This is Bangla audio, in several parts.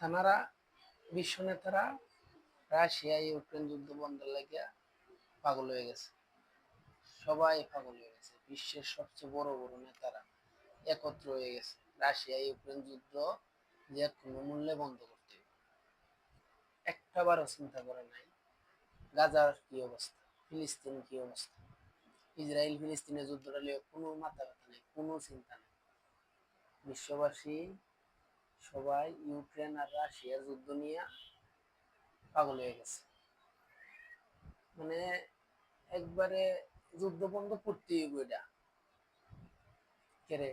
তানারা বিশ্ব নেতারা রাশিয়া ইউক্রেন যুদ্ধ বন্ধ লাগিয়া পাগল হয়ে গেছে। সবাই পাগল হয়ে গেছে। বিশ্বের সবচেয়ে বড় বড় নেতারা একত্র হয়ে গেছে রাশিয়া ইউক্রেন যুদ্ধ যে কোনো মূল্যে বন্ধ করতে হবে। একটাবারও চিন্তা করে নাই গাজার কি অবস্থা, ফিলিস্তিন কি অবস্থা, ইসরায়েল ফিলিস্তিনের যুদ্ধটা নিয়ে কোনো মাথা ব্যথা নেই, কোনো চিন্তা নেই। বিশ্ববাসী সবাই ইউক্রেন আর রাশিয়ার যুদ্ধ নিয়ে পাগল হয়ে গেছে। মানে একবারে যুদ্ধ বন্ধ করতেই হবে। এটা কেরে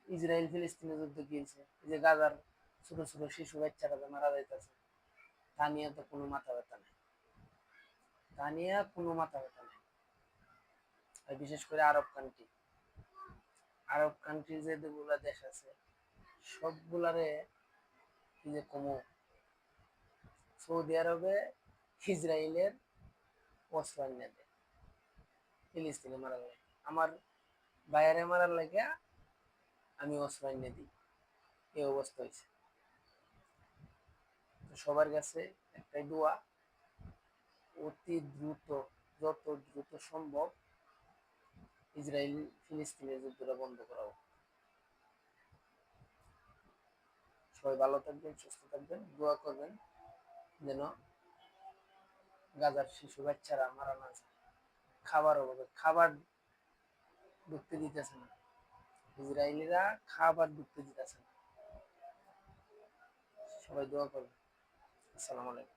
ইসরায়েল ফিলিস্তিনের যুদ্ধ কি হয়েছে? যে গাজার ছোট ছোট শিশু বাচ্চারা মারা যাইতেছে, তা নিয়ে তো কোনো মাথা ব্যথা নেই, তা নিয়ে কোনো মাথা ব্যথা নেই। আর বিশেষ করে আরব কান্ট্রি যেগুলা দেশ আছে সবগুলারে কি যে কমু, সৌদি আরবে ইসরায়েলের অস্ত্র এনে দেয় ফিলিস্তিনে মারার লাগে, আমার বাইরে মারার লাগে আমি অস্ত্র এনে দিই। এই অবস্থা হয়েছে। সবার কাছে একটাই দোয়া, অতি দ্রুত, যত দ্রুত সম্ভব ইসরায়েল ফিলিস্তিনের যুদ্ধটা বন্ধ করা হোক। সবাই ভালো থাকবেন, সুস্থ থাকবেন, দোয়া করবেন যেন গাজার শিশু বাচ্চারা মারা না যায়। খাবার অভাবে খাবার ঢুকতে দিতেছে না, ইসরায়েলিরা খাবার ঢুকতে দিতেছে না। সবাই দোয়া করবেন। আসসালামু আলাইকুম।